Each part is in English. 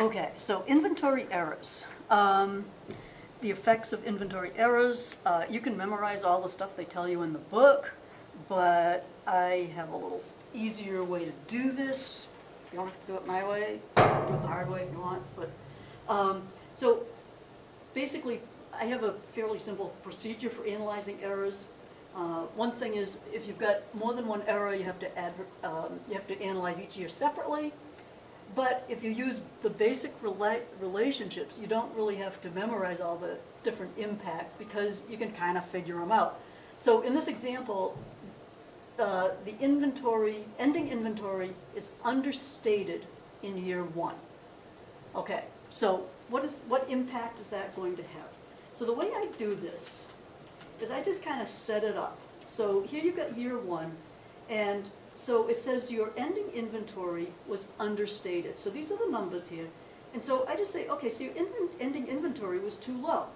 Okay, so inventory errors. The effects of inventory errors. You can memorize all the stuff they tell you in the book, but I have a little easier way to do this. You don't have to do it my way, do it the hard way if you want. But so basically, I have a fairly simple procedure for analyzing errors. One thing is, if you've got more than one error, you have to analyze each year separately. But if you use the basic relationships, you don't really have to memorize all the different impacts because you can kind of figure them out. So in this example, the ending inventory is understated in year 1. Okay, so what impact is that going to have? So the way I do this is I just kind of set it up. So here you've got year 1, and so it says your ending inventory was understated. So these are the numbers here. And so I just say, okay, so your ending inventory was too low.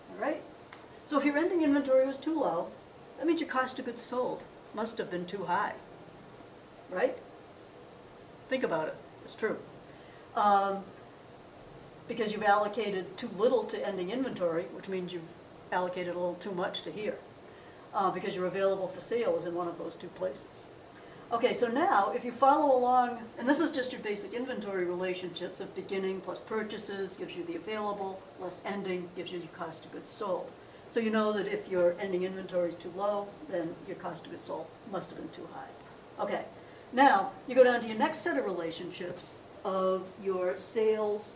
All right? So if your ending inventory was too low, that means your cost of goods sold must have been too high. Right? Think about it. It's true. Because you've allocated too little to ending inventory, which means you've allocated a little too much to here. Because your available for sale is in one of those two places. Okay, so now if you follow along, and this is just your basic inventory relationships of beginning plus purchases gives you the available, less ending gives you your cost of goods sold. So you know that if your ending inventory is too low, then your cost of goods sold must have been too high. Okay, now you go down to your next set of relationships of your sales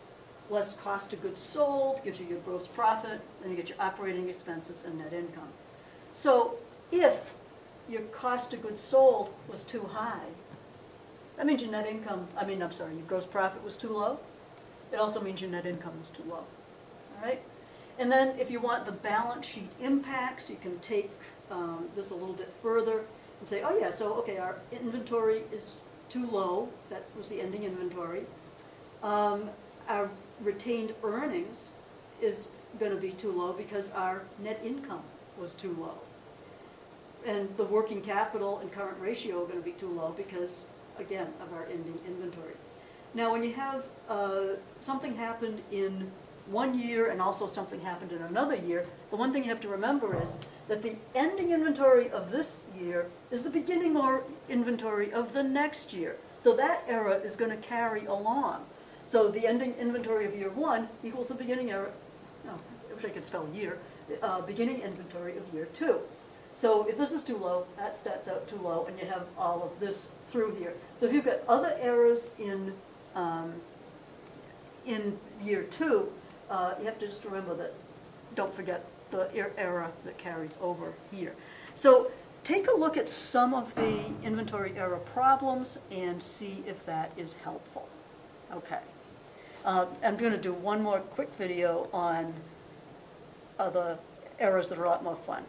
less cost of goods sold gives you your gross profit, then you get your operating expenses and net income. So if your cost of goods sold was too high, that means your your gross profit was too low. It also means your net income was too low. All right? And then if you want the balance sheet impacts, you can take this a little bit further and say, oh yeah, so okay, our inventory is too low. That was the ending inventory. Our retained earnings is going to be too low because our net income was too low. And the working capital and current ratio are going to be too low because, again, of our ending inventory. Now, when you have something happened in one year and also something happened in another year, the one thing you have to remember is that the ending inventory of this year is the beginning or inventory of the next year. So that era is going to carry along. So the ending inventory of year 1 equals the beginning era, no, I wish I could spell year, beginning inventory of year 2. So if this is too low, that stats out too low, and you have all of this through here. So if you've got other errors in year 2, you have to just remember that, don't forget the error that carries over here. So take a look at some of the inventory error problems and see if that is helpful. Okay. I'm going to do one more quick video on other errors that are a lot more fun.